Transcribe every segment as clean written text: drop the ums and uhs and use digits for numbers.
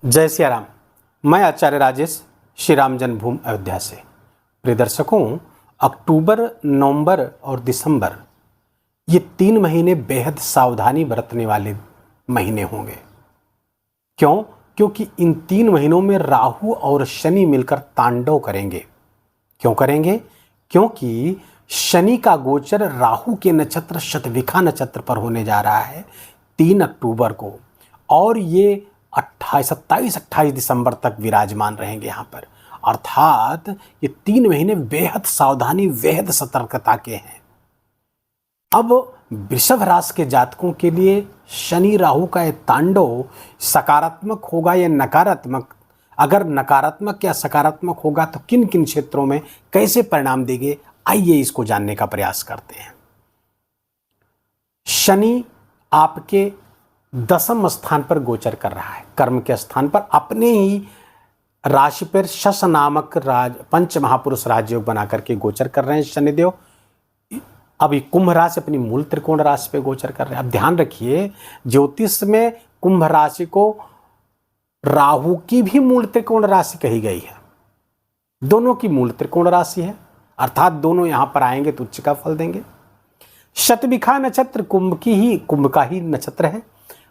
जय सिया राम। मैं आचार्य राजेश श्री राम जन्मभूमि अयोध्या से। प्रिय दर्शकों, अक्टूबर, नवंबर और दिसंबर ये 3 महीने बेहद सावधानी बरतने वाले महीने होंगे। क्यों? क्योंकि इन 3 महीनों में राहु और शनि मिलकर तांडव करेंगे। क्यों करेंगे? क्योंकि शनि का गोचर राहु के नक्षत्र शतभिखा नक्षत्र पर होने जा रहा है 3 अक्टूबर को, और ये 27-28 दिसंबर तक विराजमान रहेंगे यहाँ पर। अर्थात ये 3 महीने बेहद सावधानी, बेहद सतर्कता के हैं। अब वृषभ राशि के जातकों के लिए शनि राहु का ये तांडव सकारात्मक होगा या नकारात्मक? अगर नकारात्मक या सकारात्मक होगा तो किन किन क्षेत्रों में कैसे परिणाम देंगे, आइए इसको जानने का प्रयास करते हैं। शनि आपके 10वें स्थान पर गोचर कर रहा है, कर्म के स्थान पर, अपने ही राशि पर शश नामक पंच महापुरुष राजयोग बना करके गोचर कर रहे हैं शनिदेव। अभी कुंभ राशि अपनी मूल त्रिकोण राशि पे गोचर कर रहे हैं। अब ध्यान रखिए, ज्योतिष में कुंभ राशि को राहु की भी मूल त्रिकोण राशि कही गई है। दोनों की मूल त्रिकोण राशि है, अर्थात दोनों यहां पर आएंगे तो उच्च का फल देंगे। शतभिखा नक्षत्र कुंभ का ही नक्षत्र है।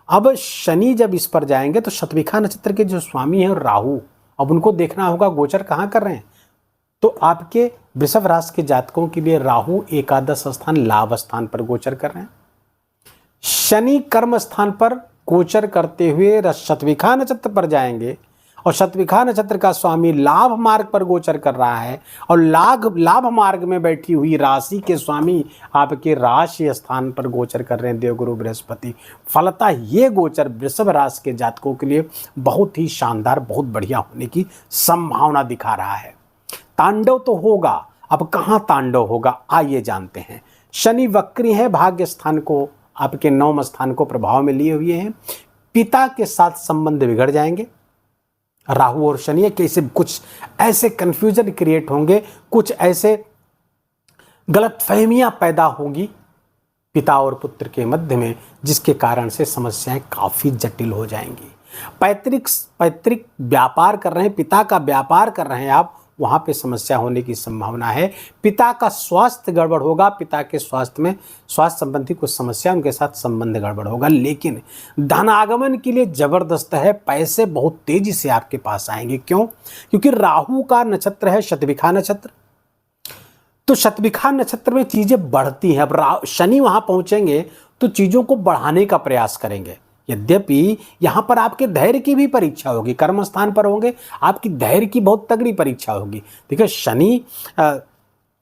अब शनि जब इस पर जाएंगे तो शतभिखा नक्षत्र के जो स्वामी हैं राहु, अब उनको देखना होगा गोचर कहाँ कर रहे हैं। तो आपके वृषभ राशि के जातकों के लिए राहु एकादश स्थान लाभ स्थान पर गोचर कर रहे हैं। शनि कर्म स्थान पर गोचर करते हुए शतभिखा नक्षत्र पर जाएंगे, और शतभिखा नक्षत्र का स्वामी लाभ मार्ग पर गोचर कर रहा है, और लाभ मार्ग में बैठी हुई राशि के स्वामी आपके राशि स्थान पर गोचर कर रहे हैं देवगुरु बृहस्पति। फलतः ये गोचर वृषभ राशि के जातकों के लिए बहुत ही शानदार, बहुत बढ़िया होने की संभावना दिखा रहा है। तांडव तो होगा, अब कहाँ तांडव होगा आइए जानते हैं। शनि वक्री है, भाग्य स्थान को, आपके 9वें स्थान को प्रभाव में लिए हुए हैं। पिता के साथ संबंध बिगड़ जाएंगे। राहु और शनि कैसे कुछ ऐसे कंफ्यूजन क्रिएट होंगे, कुछ ऐसे गलतफहमियां पैदा होंगी पिता और पुत्र के मध्य में, जिसके कारण से समस्याएं काफी जटिल हो जाएंगी। पैतृक व्यापार कर रहे हैं, पिता का व्यापार कर रहे हैं आप, वहां पे समस्या होने की संभावना है। पिता का स्वास्थ्य गड़बड़ होगा, पिता के स्वास्थ्य संबंधी कुछ समस्या, उनके साथ संबंध गड़बड़ होगा। लेकिन धनागमन के लिए जबरदस्त है, पैसे बहुत तेजी से आपके पास आएंगे। क्यों? क्योंकि राहु का नक्षत्र है शतभिखा नक्षत्र, तो शतभिखा नक्षत्र में चीजें बढ़ती हैं। अब शनि वहां पहुंचेंगे तो चीजों को बढ़ाने का प्रयास करेंगे। यद्यपि यहां पर आपके धैर्य की भी परीक्षा होगी, कर्म स्थान पर होंगे, आपकी धैर्य की बहुत तगड़ी परीक्षा होगी। देखिए, शनि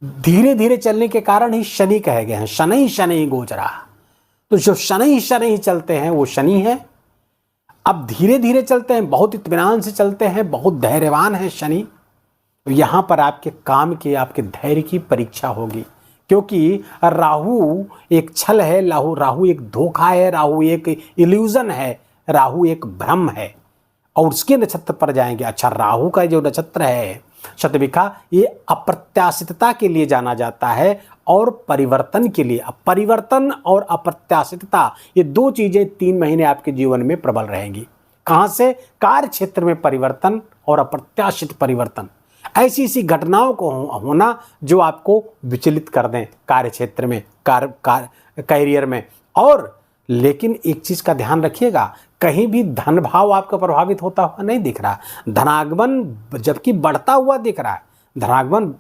धीरे धीरे चलने के कारण ही शनि कहे गए हैं, शनि शनि गोचरा। तो जो शनि चलते हैं वो शनि है। अब धीरे धीरे चलते हैं, बहुत इत्मीनान से चलते हैं, बहुत धैर्यवान है शनि। तो यहां पर आपके काम की, आपके धैर्य की परीक्षा होगी, क्योंकि राहु एक छल है, राहु एक धोखा है, राहु एक इल्यूजन है, राहु एक भ्रम है, और उसके नक्षत्र पर जाएंगे। अच्छा, राहु का जो नक्षत्र है शतभिखा, ये अप्रत्याशितता के लिए जाना जाता है और परिवर्तन के लिए। अब परिवर्तन और अप्रत्याशितता, ये 2 चीजें 3 महीने आपके जीवन में प्रबल रहेंगी। कहां से? कार्य क्षेत्र में परिवर्तन और अप्रत्याशित परिवर्तन, ऐसी घटनाओं को होना जो आपको विचलित कर दें कार्य क्षेत्र में, कैरियर में। और लेकिन एक चीज का ध्यान रखिएगा, कहीं भी धन भाव आपका प्रभावित होता हुआ नहीं दिख रहा। धनागमन जबकि बढ़ता हुआ दिख रहा है। धनागमन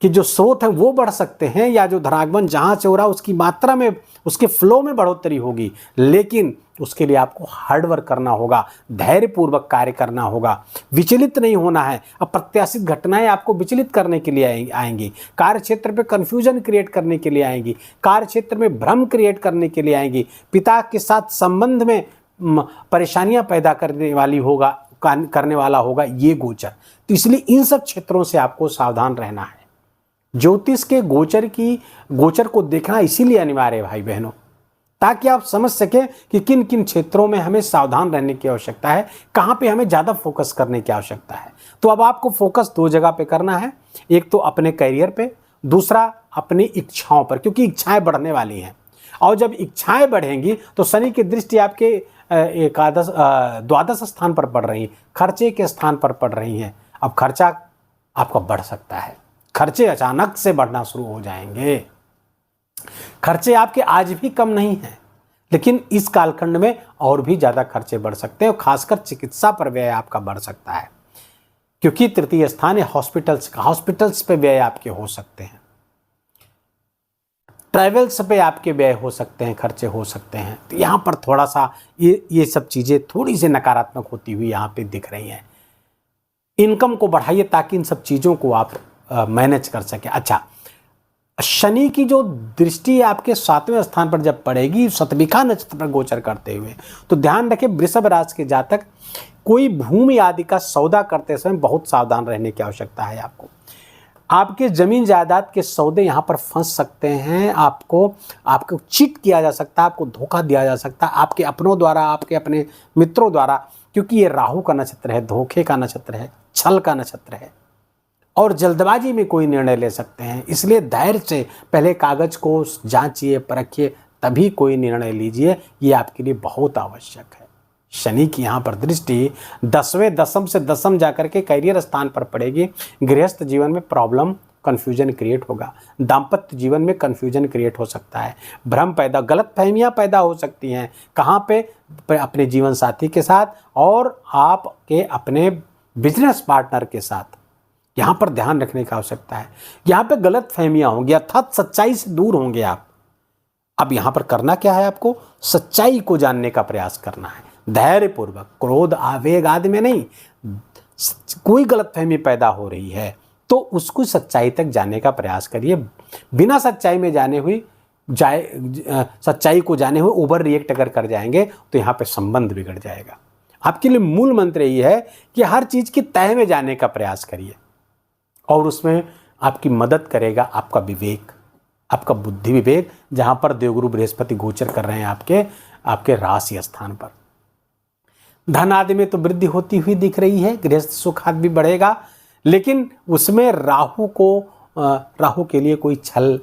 कि जो स्रोत है वो बढ़ सकते हैं, या जो धनागमन जहां से हो रहा है उसकी मात्रा में, उसके फ्लो में बढ़ोतरी होगी, लेकिन उसके लिए आपको हार्डवर्क करना होगा, धैर्यपूर्वक कार्य करना होगा, विचलित नहीं होना है। अप्रत्याशित घटनाएं आपको विचलित करने के लिए आएंगी, कार्य क्षेत्र पे कंफ्यूजन क्रिएट करने के लिए आएंगी, कार्य क्षेत्र में भ्रम क्रिएट करने के लिए आएंगी, पिता के साथ संबंध में परेशानियां पैदा करने वाला होगा ये गोचर। तो इसलिए इन सब क्षेत्रों से आपको सावधान रहना है। ज्योतिष के गोचर को देखना इसीलिए अनिवार्य है भाई बहनों, ताकि आप समझ सकें कि किन किन क्षेत्रों में हमें सावधान रहने की आवश्यकता है, कहां पे हमें ज्यादा फोकस करने की आवश्यकता है। तो अब आपको फोकस 2 जगह पे करना है, एक तो अपने करियर पे, दूसरा अपनी इच्छाओं पर, क्योंकि इच्छाएं बढ़ने वाली हैं। और जब इच्छाएं बढ़ेंगी तो शनि की दृष्टि आपके एकादश द्वादश स्थान पर पड़ रही हैं, खर्चे के स्थान पर पड़ रही हैं। अब खर्चा आपका बढ़ सकता है, खर्चे अचानक से बढ़ना शुरू हो जाएंगे। खर्चे आपके आज भी कम नहीं हैं, लेकिन इस कालखंड में और भी ज़्यादा खर्चे बढ़ सकते हैं और खासकर चिकित्सा पर व्यय आपका बढ़ सकता है, क्योंकि तृतीय स्थान है हॉस्पिटल्स का। हॉस्पिटल्स पे व्यय आपके हो सकते हैं, ट्रैवल्स पे आपके व्यय हो सकते हैं, खर्चे हो सकते हैं। तो यहाँ पर थोड़ा सा ये सब चीज़ें थोड़ी सी नकारात्मक होती हुई यहाँ पे दिख रही हैं। इनकम को बढ़ाइए ताकि इन सब चीज़ों को आप मैनेज कर सकें। अच्छा, शनि की जो दृष्टि आपके 7वें स्थान पर जब पड़ेगी शतभिखा नक्षत्र पर गोचर करते हुए, तो ध्यान रखें वृषभ राशि के जातक कोई भूमि आदि का सौदा करते समय बहुत सावधान रहने की आवश्यकता है। आपके जमीन जायदाद के सौदे यहाँ पर फंस सकते हैं, आपको चीट किया जा सकता है, आपको धोखा दिया जा सकता है आपके अपनों द्वारा, आपके अपने मित्रों द्वारा, क्योंकि ये राहु का नक्षत्र है, धोखे का नक्षत्र है, छल का नक्षत्र है और जल्दबाजी में कोई निर्णय ले सकते हैं। इसलिए धैर्य से पहले कागज को जांचिए, परखिए, तभी कोई निर्णय लीजिए, ये आपके लिए बहुत आवश्यक है। शनि की यहाँ पर दृष्टि 10वें दशम से दशम जाकर के करियर स्थान पर पड़ेगी। गृहस्थ जीवन में प्रॉब्लम, कन्फ्यूजन क्रिएट होगा, दाम्पत्य जीवन में कन्फ्यूजन क्रिएट हो सकता है, भ्रम पैदा, गलत फहमियाँ पैदा हो सकती हैं। कहाँ पे? अपने जीवन साथी के साथ और आपके अपने बिजनेस पार्टनर के साथ। यहाँ पर ध्यान रखने की आवश्यकता है। यहाँ पे गलत फहमियाँ होंगी, अर्थात सच्चाई से दूर होंगे आप। अब यहाँ पर करना क्या है? आपको सच्चाई को जानने का प्रयास करना है, धैर्यपूर्वक, क्रोध आवेग आदि में नहीं। कोई गलतफहमी पैदा हो रही है तो उसको सच्चाई तक जाने का प्रयास करिए। बिना सच्चाई में सच्चाई को जाने हुए ओवर रिएक्ट अगर कर जाएंगे तो यहाँ पे संबंध बिगड़ जाएगा। आपके लिए मूल मंत्र ये है कि हर चीज की तह में जाने का प्रयास करिए और उसमें आपकी मदद करेगा आपका विवेक, आपका बुद्धि विवेक, जहां पर देवगुरु बृहस्पति गोचर कर रहे हैं आपके राशि स्थान पर। धन आदि में तो वृद्धि होती हुई दिख रही है, गृहस्थ सुख आदि भी बढ़ेगा, लेकिन उसमें राहु के लिए कोई छल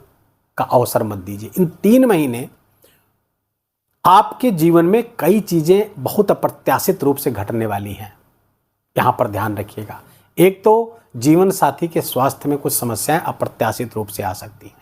का अवसर मत दीजिए। इन 3 महीने आपके जीवन में कई चीजें बहुत अप्रत्याशित रूप से घटने वाली हैं, यहां पर ध्यान रखिएगा। एक तो जीवन साथी के स्वास्थ्य में कुछ समस्याएं अप्रत्याशित रूप से आ सकती हैं,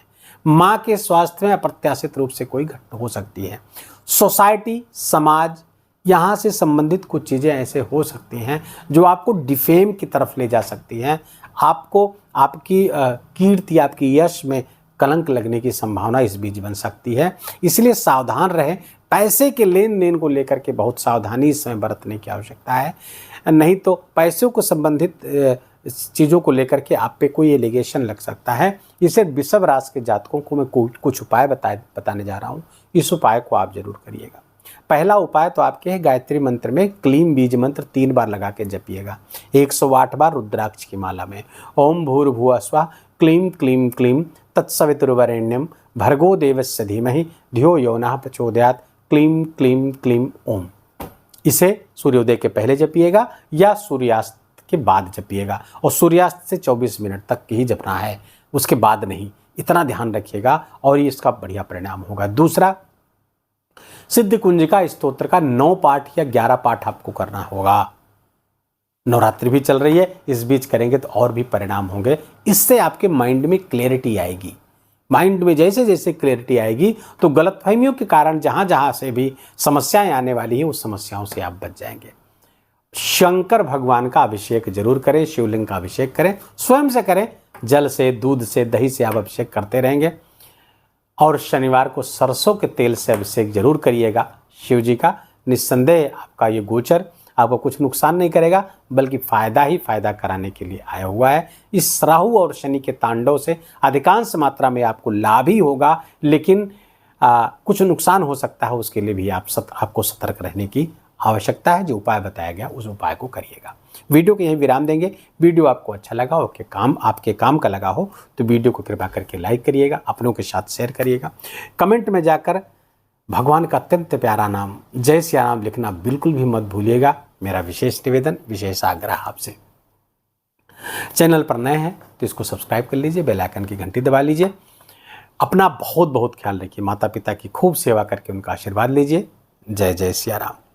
मां के स्वास्थ्य में अप्रत्याशित रूप से कोई घटना हो सकती है, सोसाइटी, समाज, यहाँ से संबंधित कुछ चीज़ें ऐसे हो सकती हैं जो आपको डिफेम की तरफ ले जा सकती हैं, आपको आपकी कीर्ति, आपकी यश में कलंक लगने की संभावना इस बीच बन सकती है। इसलिए सावधान रहें। पैसे के लेन देन को लेकर के बहुत सावधानी इस समय बरतने की आवश्यकता है, नहीं तो पैसों को संबंधित चीज़ों को लेकर के आप पे कोई एलिगेशन लग सकता है। इसे वृषभ राशि के जातकों को मैं कुछ उपाय बताने जा रहा हूँ, इस उपाय को आप जरूर करिएगा। पहला उपाय तो आपके है गायत्री मंत्र में क्लीम बीज मंत्र 3 बार लगा के जपिएगा, 108 बार रुद्राक्ष की माला में। ओम भूर्भुवः स्वः क्लीम क्लीम क्लीम तत्सवितुर्वरेण्यम भर्गो देवस्य धीमहि धियो यो नः प्रचोदयात् क्लीम क्लीम क्लीम ओम। इसे सूर्योदय के पहले जपिएगा या सूर्यास्त के बाद जपिएगा और सूर्यास्त से 24 मिनट तक ही जपना है, उसके बाद नहीं। इतना ध्यान रखिएगा और ये इसका बढ़िया परिणाम होगा। दूसरा, सिद्ध कुंजिका स्तोत्र का 9 पाठ या 11 पाठ आपको करना होगा। नवरात्रि भी चल रही है, इस बीच करेंगे तो और भी परिणाम होंगे। इससे आपके माइंड में क्लैरिटी आएगी। माइंड में जैसे जैसे क्लैरिटी आएगी तो गलतफहमियों के कारण जहां जहां से भी समस्याएं आने वाली हैं उस समस्याओं से आप बच जाएंगे। शंकर भगवान का अभिषेक जरूर करें, शिवलिंग का अभिषेक करें, स्वयं से करें, जल से, दूध से, दही से आप अभिषेक करते रहेंगे। और शनिवार को सरसों के तेल से अभिषेक जरूर करिएगा शिव जी का। निस्संदेह आपका ये गोचर आपको कुछ नुकसान नहीं करेगा, बल्कि फायदा ही फायदा कराने के लिए आया हुआ है। इस राहु और शनि के तांडव से अधिकांश मात्रा में आपको लाभ ही होगा, लेकिन कुछ नुकसान हो सकता है, उसके लिए भी आपको सतर्क रहने की आवश्यकता है। जो उपाय बताया गया उस उपाय को करिएगा। वीडियो को यहीं विराम देंगे। वीडियो आपको अच्छा लगा हो, आपके काम का लगा हो तो वीडियो को कृपा करके लाइक करिएगा, अपनों के साथ शेयर करिएगा। कमेंट में जाकर भगवान का अत्यंत प्यारा नाम जय सिया राम लिखना बिल्कुल भी मत भूलिएगा। मेरा विशेष निवेदन, विशेष आग्रह आपसे। चैनल पर नए हैं तो इसको सब्सक्राइब कर लीजिए, बेल आइकन की घंटी दबा लीजिए। अपना बहुत बहुत ख्याल रखिए, माता पिता की खूब सेवा करके उनका आशीर्वाद लीजिए। जय जय सिया राम।